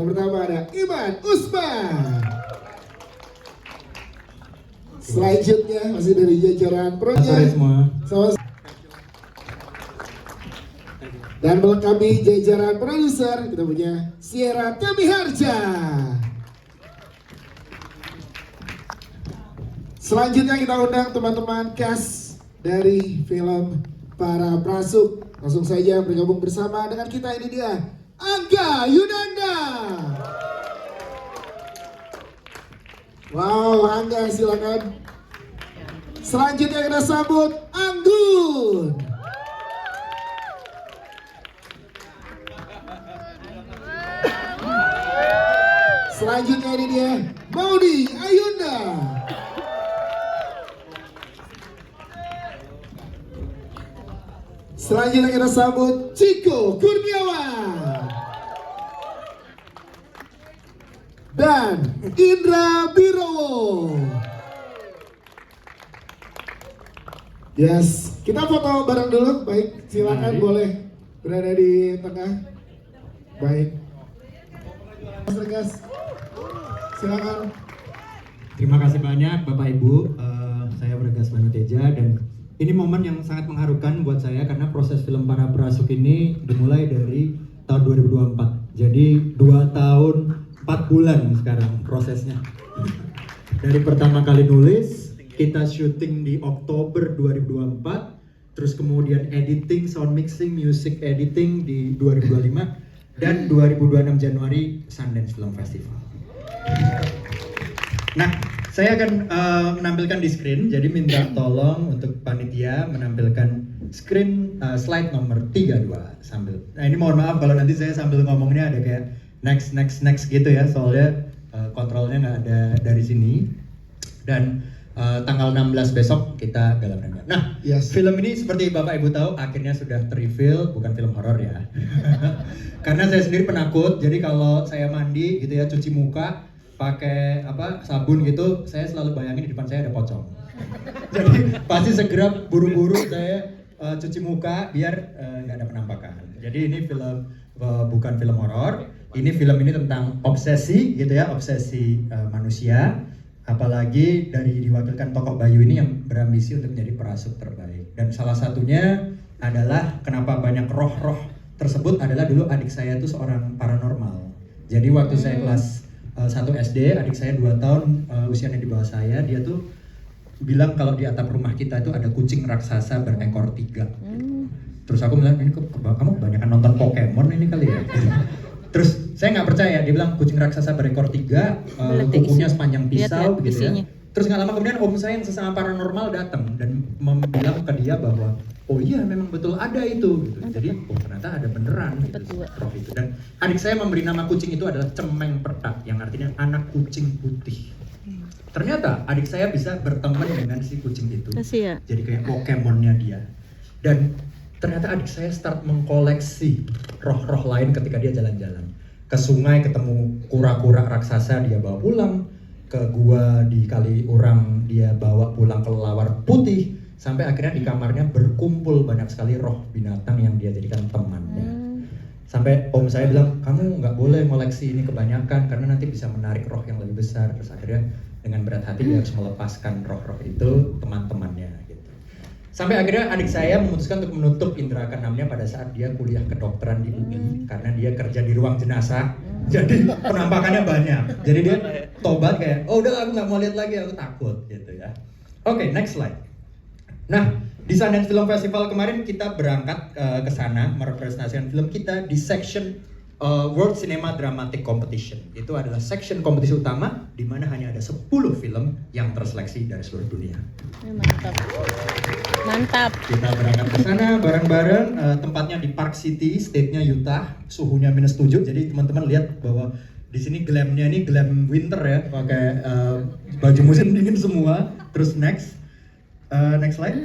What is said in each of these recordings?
Yang pertama ada Iman Usman. Selanjutnya masih dari jajaran proyek. Dan melengkapi jajaran produser kita punya Sierra Tamiharja. Selanjutnya kita undang teman-teman cast dari film Para Prasuk. Langsung saja bergabung bersama dengan kita, ini dia Angga Yunanda. Wow, Angga silakan. Selanjutnya kita sambut Anggun. Selanjutnya ini dia Maudi Ayunda. Selanjutnya kita sambut Ciko Kurniawan dan Indra Birowo. Yes, kita foto bareng dulu. Baik, silakan boleh berada di tengah. Baik, Mas Regas, silakan. Terima kasih banyak Bapak Ibu. Saya Regas Banuteja dan ini momen yang sangat mengharukan buat saya karena proses film Para Prasuk ini dimulai dari tahun 2024. Jadi 2 tahun 4 bulan sekarang prosesnya. Dari pertama kali nulis, kita syuting di Oktober 2024, terus kemudian editing, sound mixing, music editing di 2025, dan 2026 Januari Sundance Film Festival. Nah, saya akan menampilkan di screen, jadi minta tolong untuk panitia menampilkan screen slide nomor 32 sambil. Nah ini mohon maaf kalau nanti saya sambil ngomongnya ada kayak next gitu ya, soalnya kontrolnya nggak ada dari sini. Dan tanggal 16 besok kita gala premier. Nah, yes. Film ini seperti Bapak Ibu tahu akhirnya sudah terreveal, bukan film horor ya. Karena saya sendiri penakut, jadi kalau saya mandi gitu ya, cuci muka pakai sabun gitu, saya selalu bayangin di depan saya ada pocong. Jadi pasti segera buru-buru saya cuci muka biar nggak ada penampakan. Jadi ini film bukan film horor. Film ini tentang obsesi gitu ya, obsesi manusia. Apalagi dari diwakilkan tokoh Bayu ini yang berambisi untuk menjadi perasuk terbaik. Dan salah satunya adalah kenapa banyak roh-roh tersebut adalah dulu adik saya itu seorang paranormal. Jadi waktu saya kelas 1 SD, adik saya 2 tahun usianya di bawah saya, dia tuh bilang kalau di atap rumah kita itu ada kucing raksasa berekor 3. Terus aku bilang, ini kamu kebanyakan nonton Pokemon ini kali ya? Terus saya nggak percaya, dia bilang kucing raksasa berekor 3, kukunya sepanjang pisau gitu ya. Terus nggak lama kemudian om saya yang sesama paranormal datang dan bilang ke dia bahwa oh iya memang betul ada itu gitu. Jadi oh ternyata ada beneran gitu, roh itu. Dan adik saya memberi nama kucing itu adalah Cemeng Pertak yang artinya anak kucing putih. Ternyata adik saya bisa berteman dengan si kucing itu. Jadi kayak Pokemonnya dia. Dan ternyata adik saya start mengkoleksi roh-roh lain ketika dia jalan-jalan. Ke sungai ketemu kura-kura raksasa dia bawa pulang. Ke gua di Kaliurang dia bawa pulang kelelawar putih. Sampai akhirnya di kamarnya berkumpul banyak sekali roh binatang yang dia jadikan temannya. Sampai om saya bilang, kamu nggak boleh ngoleksi ini kebanyakan karena nanti bisa menarik roh yang lebih besar. Terus akhirnya dengan berat hati dia harus melepaskan roh-roh itu teman-temannya gitu. Sampai akhirnya adik saya memutuskan untuk menutup indera keenamnya pada saat dia kuliah kedokteran di UI karena dia kerja di ruang jenazah. Jadi penampakannya banyak. Jadi dia tobat kayak, oh udah aku nggak mau lihat lagi, aku takut gitu ya. Oke, next slide. Nah, di Sundance Film Festival kemarin kita berangkat ke sana merepresentasikan film kita di section World Cinema Dramatic Competition. Itu adalah section kompetisi utama di mana hanya ada 10 film yang terseleksi dari seluruh dunia. Mantap. Kita berangkat ke sana bareng-bareng, tempatnya di Park City, state-nya Utah, suhunya -7. Jadi teman-teman lihat bahwa di sini glamnya ini glam winter ya, pakai baju musim dingin semua. Terus next slide.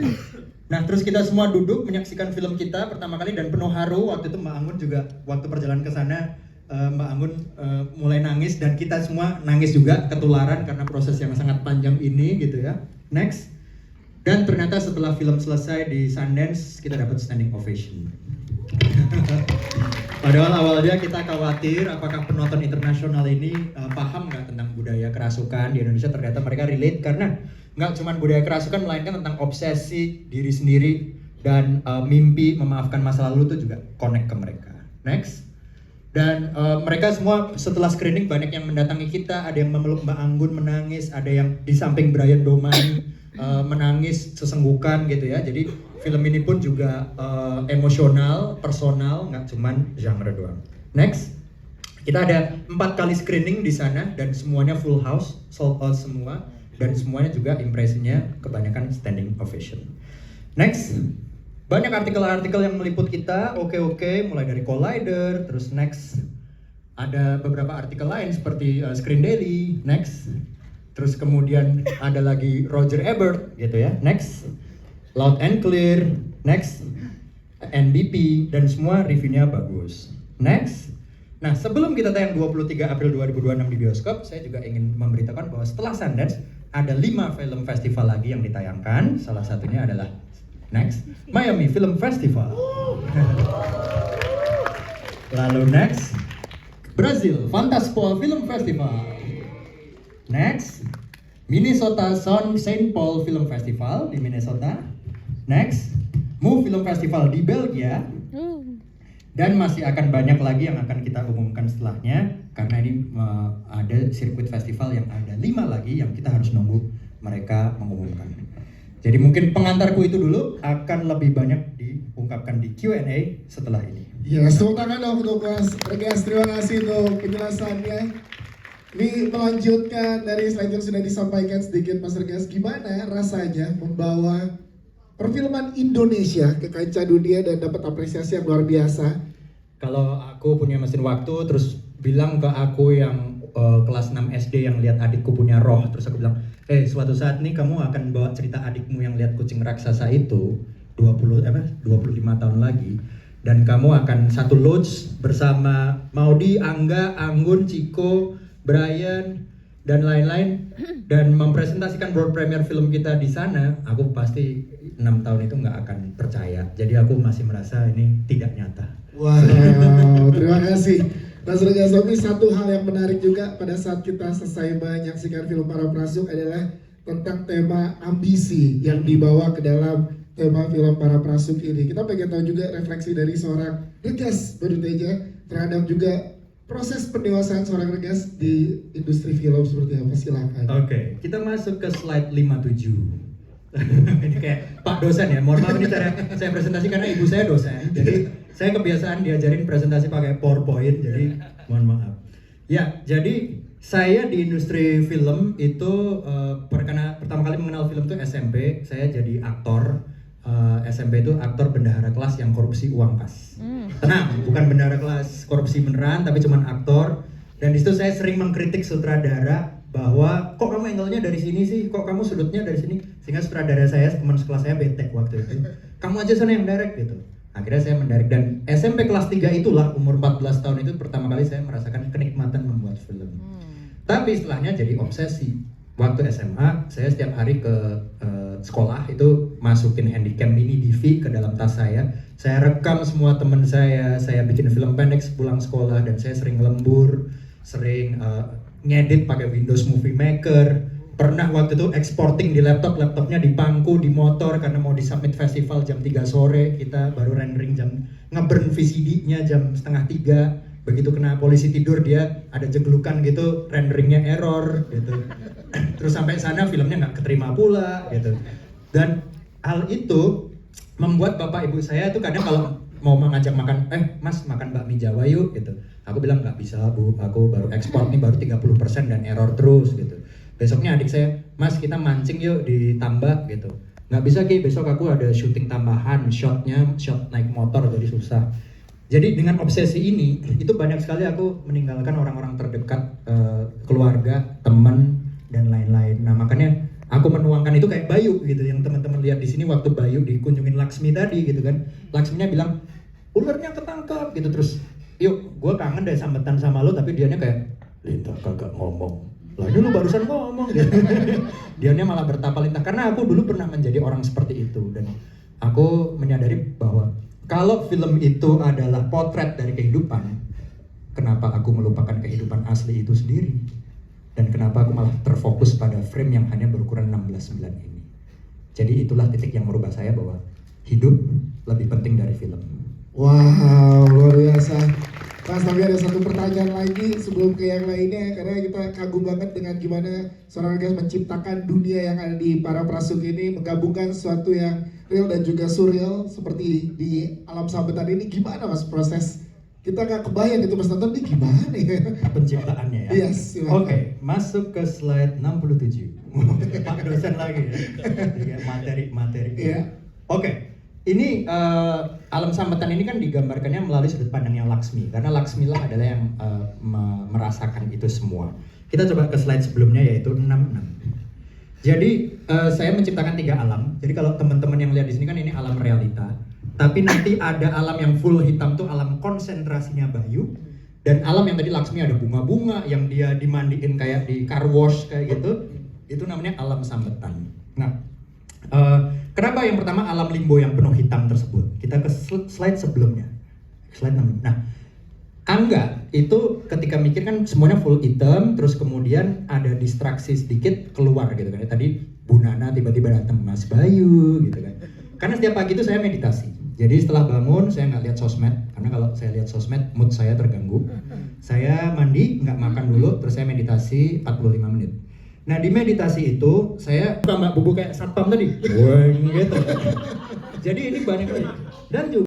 Nah, terus kita semua duduk menyaksikan film kita pertama kali dan penuh haru. Waktu itu Mbak Anggun juga waktu perjalanan ke sana Mbak Anggun mulai nangis dan kita semua nangis juga ketularan karena proses yang sangat panjang ini gitu ya. Next. Dan ternyata setelah film selesai di Sundance kita dapat standing ovation. Padahal awalnya kita khawatir apakah penonton internasional ini paham nggak tentang budaya kerasukan di Indonesia. Ternyata mereka relate karena nggak cuma budaya kerasukan melainkan tentang obsesi diri sendiri dan mimpi memaafkan masa lalu itu juga connect ke mereka. Next. Dan mereka semua setelah screening banyak yang mendatangi kita, ada yang memeluk Mbak Anggun menangis, ada yang di samping Brian Doman menangis sesenggukan gitu ya. Jadi film ini pun juga emosional, personal, nggak cuman genre doang. Next, kita ada 4 kali screening di sana dan semuanya full house, sold out semua, dan semuanya juga impresinya kebanyakan standing ovation. Next, banyak artikel-artikel yang meliput kita, oke, mulai dari Collider, terus next ada beberapa artikel lain seperti Screen Daily, next, terus kemudian ada lagi Roger Ebert gitu ya, next. Loud and Clear, next, NBP, dan semua reviewnya bagus. Next, nah sebelum kita tayang 23 April 2026 di bioskop, saya juga ingin memberitakan bahwa setelah Sundance, ada 5 film festival lagi yang ditayangkan, salah satunya adalah next, Miami Film Festival. Lalu next, Brazil Fantaspoa Film Festival. Next, Minnesota Saint Paul Film Festival di Minnesota. Next, Move Film Festival di Belgia. Dan masih akan banyak lagi yang akan kita umumkan setelahnya karena ini ada sirkuit festival yang ada 5 lagi yang kita harus nunggu mereka mengumumkan. Jadi mungkin pengantarku itu dulu, akan lebih banyak diungkapkan di Q&A setelah ini. Ya, tepuk tangan dong untuk Mas Regas. Terima kasih untuk penjelasannya. Ini melanjutkan dari slide yang sudah disampaikan sedikit Mas Regas, gimana rasanya membawa perfilman Indonesia ke kancah dunia dan dapat apresiasi yang luar biasa? Kalau aku punya mesin waktu terus bilang ke aku yang kelas 6 SD yang lihat adikku punya roh, terus aku bilang, suatu saat nih kamu akan bawa cerita adikmu yang lihat kucing raksasa itu 25 tahun lagi, dan kamu akan satu lodge bersama Maudi, Angga, Anggun, Ciko, Brian, dan lain-lain, dan mempresentasikan world premiere film kita di sana. Aku pasti 6 tahun itu nggak akan percaya. Jadi aku masih merasa ini tidak nyata. Wow, terima kasih Mas Regas. Tapi satu hal yang menarik juga pada saat kita selesai menyaksikan film Para Prasuk adalah tentang tema ambisi yang dibawa ke dalam tema film Para Prasuk ini. Kita pengen tahu juga refleksi dari seorang Regas Baduteja terhadap juga proses pendewasaan seorang Regas di industri film seperti apa? Silakan. Oke, kita masuk ke slide 57. Ini kayak Pak dosen ya, mohon maaf ini cara saya presentasi karena ibu saya dosen, jadi saya kebiasaan diajarin presentasi pakai PowerPoint, jadi mohon maaf. Ya, jadi saya di industri film itu pertama kali mengenal film itu SMP, saya jadi aktor. SMP itu aktor bendahara kelas yang korupsi uang kas. Tenang, bukan bendahara kelas korupsi beneran, tapi cuman aktor. Dan disitu saya sering mengkritik sutradara bahwa kok kamu angle-nya dari sini sih, kok kamu sudutnya dari sini, sehingga sutradara saya, teman sekelas saya bete waktu itu. Kamu aja sana yang direct gitu. Akhirnya saya mendirect, dan SMP kelas 3 itulah, umur 14 tahun itu pertama kali saya merasakan kenikmatan membuat film. Tapi setelahnya jadi obsesi. Waktu SMA, saya setiap hari ke sekolah itu masukin handycam mini DV ke dalam tas saya rekam semua teman saya bikin film pendek sepulang sekolah, dan saya sering lembur, sering ngedit pakai Windows Movie Maker. Pernah waktu itu exporting di laptopnya di pangku, di motor, karena mau disubmit festival jam 3 sore, kita baru rendering ngeburn VCD-nya jam setengah 3. Begitu kena polisi tidur, dia ada jeglukan gitu, renderingnya error gitu. Terus sampai sana filmnya nggak keterima pula gitu. Dan hal itu membuat bapak ibu saya tuh kadang kalau mau mengajak makan, mas makan bakmi Jawa yuk gitu. Aku bilang nggak bisa bu, aku baru ekspor nih baru 30% dan error terus gitu. Besoknya adik saya, mas kita mancing yuk di tambak gitu. Nggak bisa Ki, besok aku ada syuting tambahan, shot naik motor jadi susah. Jadi dengan obsesi ini, itu banyak sekali aku meninggalkan orang-orang terdekat, keluarga, teman, dan lain-lain. Nah makanya aku menuangkan itu kayak Bayu gitu, yang teman-teman lihat di sini waktu Bayu dikunjungin Laksmi tadi gitu kan. Laksminya bilang, ularnya ketangkap gitu, terus yuk gue kangen deh sambetan sama lo, tapi dianya kayak, Linta kagak ngomong. Lah ini lu barusan ngomong gitu. Dianya malah bertapa lintah, karena aku dulu pernah menjadi orang seperti itu, dan aku menyadari bahwa kalau film itu adalah potret dari kehidupan, kenapa aku melupakan kehidupan asli itu sendiri? Dan kenapa aku malah terfokus pada frame yang hanya berukuran 16:9 ini? Jadi itulah titik yang merubah saya bahwa hidup lebih penting dari film. Wow, luar biasa. Mas, tapi ada satu pertanyaan lagi sebelum ke yang lainnya, karena kita kagum banget dengan gimana seorang guys menciptakan dunia yang ada di Para Prasuk ini, menggabungkan sesuatu yang real dan juga surreal seperti di Alam Sabetan ini. Gimana Mas proses? Kita nggak kebayang itu Mas nonton ini gimana ya? Penciptaannya ya. Yes, silakan. Oke, masuk ke slide 67. Pak dosen lagi ya. Tiga materi. Iya. Oke. Ini Alam Sabetan ini kan digambarkannya melalui sudut pandangnya Laksmi, karena Laksmi lah adalah yang merasakan itu semua. Kita coba ke slide sebelumnya yaitu 66. Jadi saya menciptakan 3 alam. Jadi kalau teman-teman yang lihat di sini kan ini alam realita. Tapi nanti ada alam yang full hitam tuh alam konsentrasinya Bayu. Dan alam yang tadi Laksmi ada bunga-bunga yang dia dimandiin kayak di car wash kayak gitu. Itu namanya alam Sabetan. Nah, kenapa yang pertama alam limbo yang penuh hitam tersebut? Kita ke slide sebelumnya. Slide 6. Nah, Angga itu ketika mikir kan semuanya full hitam, terus kemudian ada distraksi sedikit keluar gitu kan. Tadi Bu Nana tiba-tiba datang, Mas Bayu gitu kan. Karena setiap pagi itu saya meditasi. Jadi setelah bangun saya nggak lihat sosmed, karena kalau saya lihat sosmed mood saya terganggu. Saya mandi, nggak makan dulu, terus saya meditasi 45 menit. Nah di meditasi itu saya buka mbak bubu kayak satpam tadi, gitu. Jadi ini banyak dan juga